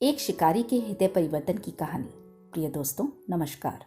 एक शिकारी के हृदय परिवर्तन की कहानी। प्रिय दोस्तों, नमस्कार।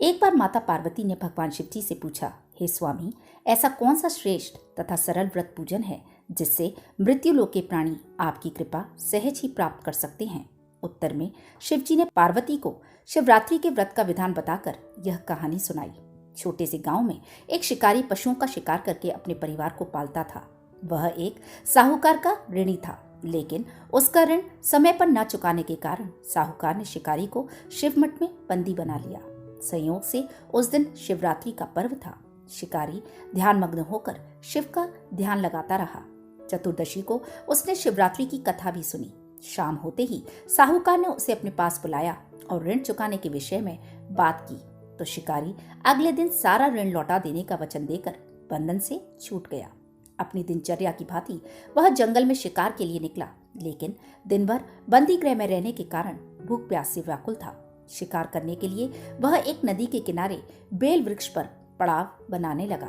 एक बार माता पार्वती ने भगवान शिव जी से पूछा, हे स्वामी, ऐसा कौन सा श्रेष्ठ तथा सरल व्रत पूजन है जिससे मृत्यु लोक के प्राणी आपकी कृपा सहज ही प्राप्त कर सकते हैं। उत्तर में शिव जी ने पार्वती को शिवरात्रि के व्रत का विधान बताकर यह कहानी सुनाई। छोटे से गांव में एक शिकारी पशुओं का शिकार करके अपने परिवार को पालता था। वह एक साहूकार का ऋणी था, लेकिन उसका ऋण समय पर न चुकाने के कारण साहूकार ने शिकारी को शिव मठ में बंदी बना लिया। संयोग से उस दिन शिवरात्रि का पर्व था। शिकारी ध्यान मग्न होकर शिव का ध्यान लगाता रहा। चतुर्दशी को उसने शिवरात्रि की कथा भी सुनी। शाम होते ही साहूकार ने उसे अपने पास बुलाया और ऋण चुकाने के विषय में बात की तो शिकारी अगले दिन सारा ऋण लौटा देने का वचन देकर बंधन से छूट गया। अपनी दिनचर्या की भांति वह जंगल में शिकार के लिए निकला, लेकिन दिन भर बंदी गृह में रहने के कारण भूख प्यास से व्याकुल था। शिकार करने के लिए वह एक नदी के किनारे बेल वृक्ष पर पड़ाव बनाने लगा।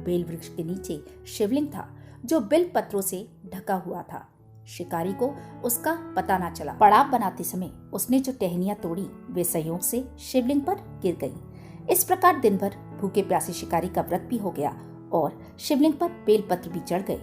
बेल वृक्ष के नीचे शिवलिंग था जो बिल पत्रों से ढका हुआ था। शिकारी को उसका पता न चला। पड़ाव बनाते समय उसने जो टहनियां तोड़ी वे संयोग से शिवलिंग पर गिर गई। इस प्रकार दिन भर भूखे प्यासे शिकारी का व्रत भी हो गया और शिवलिंग पर बेलपत्र भी चढ़ गए।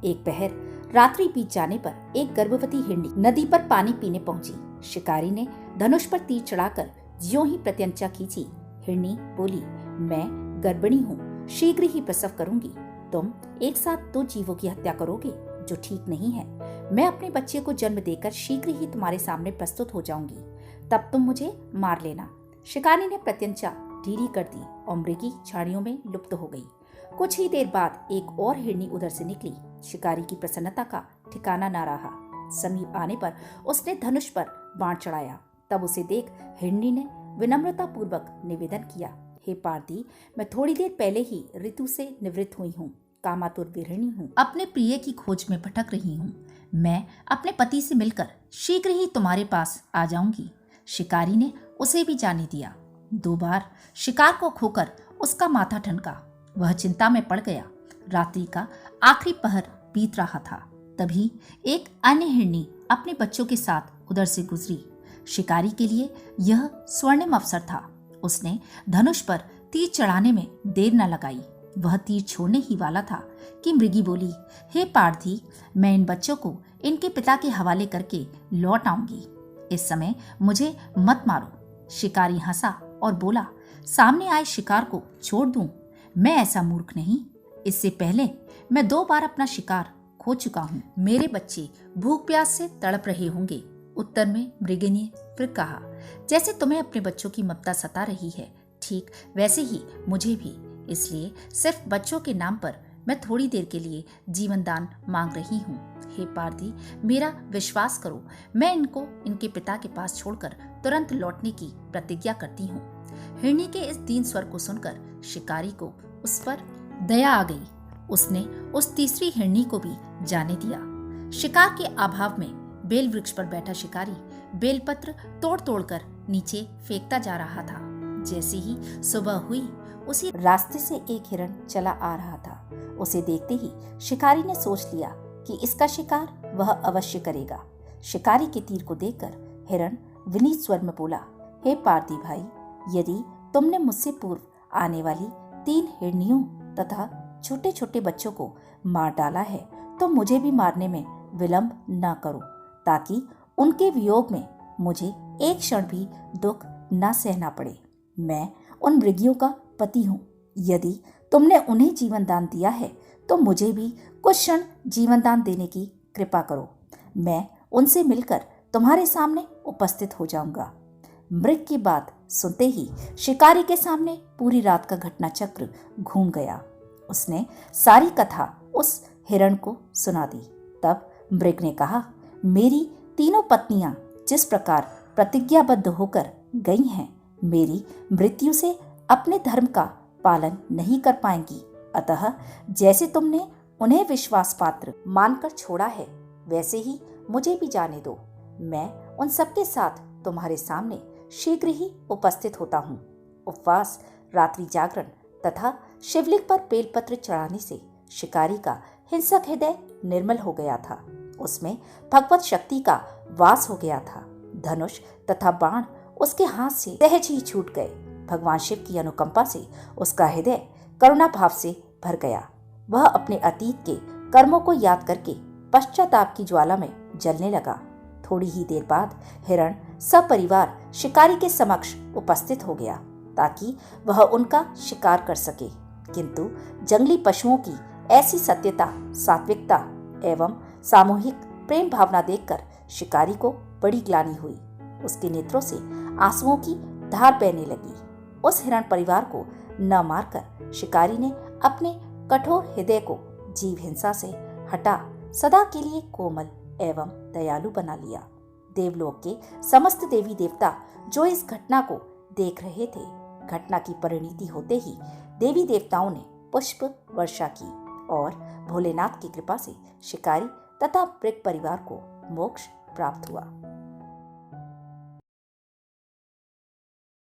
एक पहर रात्रि बीत जाने पर एक गर्भवती हिरनी नदी पर पानी पीने पहुंची। शिकारी ने धनुष पर तीर चढ़ाकर ज्यों ही प्रत्यंचा खींची, हिरनी बोली, मैं गर्भिणी हूँ, शीघ्र ही प्रसव करूंगी। तुम एक साथ 2 जीवों की हत्या करोगे जो ठीक नहीं है। मैं अपने बच्चे को जन्म देकर शीघ्र ही तुम्हारे सामने प्रस्तुत हो जाऊंगी, तब तुम मुझे मार लेना। शिकारी ने प्रत्यंचा ढीली कर दी और मृगी झाड़ियों में लुप्त हो गई। कुछ ही देर बाद एक और हिरनी उधर से निकली। शिकारी की प्रसन्नता का ठिकाना न रहा। समीप आने पर उसने धनुष पर बाण चढ़ाया। तब उसे देख हिरनी ने विनम्रता पूर्वक निवेदन किया, हे पार्वती, मैं थोड़ी देर पहले ही ऋतु से निवृत्त हुई हूँ, कामातुर विरहिणी हूँ, अपने प्रिय की खोज में भटक रही हूँ। मैं अपने पति से मिलकर शीघ्र ही तुम्हारे पास आ जाऊंगी। शिकारी ने उसे भी जाने दिया। 2 बार शिकार को खोकर उसका माथा ठनका। वह चिंता में पड़ गया। रात्रि का आखिरी पहर बीत रहा था। तभी एक अन्य हिरनी अपने बच्चों के साथ उधर से गुजरी। शिकारी के लिए यह स्वर्णिम अवसर था। उसने धनुष पर तीर चढ़ाने में देर न लगाई। वह तीर छोड़ने ही वाला था कि मृगी बोली, हे पार्थी, मैं इन बच्चों को इनके पिता के हवाले करके लौट आऊंगी। इस समय मुझे मत मारो। शिकारी हंसा और बोला, सामने आए शिकार को छोड़ दूं? मैं ऐसा मूर्ख नहीं। इससे पहले मैं 2 बार अपना शिकार खो चुका हूँ। मेरे बच्चे भूख प्यास से तड़प रहे होंगे। उत्तर में मृगी ने फिर कहा, जैसे तुम्हें अपने बच्चों की ममता सता रही है, ठीक वैसे ही मुझे भी। इसलिए सिर्फ बच्चों के नाम पर मैं थोड़ी देर के लिए जीवन दान मांग रही हूँ। हे पार्वती, मेरा विश्वास करो, मैं इनको इनके पिता के पास छोड़कर तुरंत लौटने की प्रतिज्ञा करती हूँ। हिरनी के इस दीन स्वर को सुनकर शिकारी को उस पर दया आ गई। उसने उस तीसरी हिरनी को भी जाने दिया। शिकार के अभाव में बेल वृक्ष पर बैठा शिकारी बेलपत्र तोड़ तोड़कर नीचे फेंकता जा रहा था। जैसे ही सुबह हुई, उसी रास्ते से एक हिरण चला आ रहा था। उसे देखते ही शिकारी ने सोच लिया कि इसका शिकार वह अवश्य करेगा। शिकारी के तीर को देखकर हिरण विनीत स्वर में बोला, हे पार्थी भाई, यदि तुमने मुझसे पूर्व आने वाली 3 हिरनियों तथा छोटे छोटे बच्चों को मार डाला है तो मुझे भी मारने में विलंब न करो, ताकि उनके वियोग में मुझे एक क्षण भी दुख न सहना पड़े। मैं उन मृगियों का पति हूँ। यदि तुमने उन्हें जीवन दान दिया है तो मुझे भी कुछ क्षण जीवन दान देने की कृपा करो। मैं उनसे मिलकर तुम्हारे सामने उपस्थित हो जाऊंगा। मृग की बात सुनते ही शिकारी के सामने पूरी रात का घटना चक्र घूम गया। उसने सारी कथा उस हिरण को सुना दी। तब मृग ने कहा, मेरी 3 पत्नियां जिस प्रकार प्रतिज्ञाबद्ध होकर गई हैं, मेरी मृत्यु से अपने धर्म का पालन नहीं कर पाएंगी। अतः जैसे तुमने उन्हें विश्वास पात्र मानकर छोड़ा है, वैसे ही मुझे भी जाने दो। मैं उन सबके साथ तुम्हारे सामने शीघ्र ही उपस्थित होता हूँ। उपवास, रात्रि जागरण तथा शिवलिंग पर बेलपत्र चढ़ाने से शिकारी का हिंसक हृदय निर्मल हो गया था। उसमें भगवत शक्ति का वास हो गया था। धनुष तथा बाण उसके हाथ से सहज ही छूट गए। भगवान शिव की अनुकंपा से उसका हृदय करुणा भाव से भर गया। वह अपने अतीत के कर्मों को याद करके पश्चाताप की ज्वाला में जलने लगा। थोड़ी ही देर बाद हिरण सपरिवार शिकारी के समक्ष उपस्थित हो गया ताकि वह उनका शिकार कर सके, किंतु जंगली पशुओं की ऐसी सत्यता, सात्विकता एवं सामूहिक प्रेम भावना देखकर शिकारी को बड़ी ग्लानि हुई। उसके नेत्रों से आंसुओं की धार बहने लगी। उस हिरण परिवार को न मारकर शिकारी ने अपने कठोर हृदय को जीव हिंसा से हटा सदा के लिए कोमल एवं दयालु बना लिया। देवलोक के समस्त देवी देवता जो इस घटना को देख रहे थे, घटना की परिणति होते ही देवी देवताओं ने पुष्प वर्षा की और भोलेनाथ की कृपा से शिकारी तथा मृग परिवार को मोक्ष प्राप्त हुआ।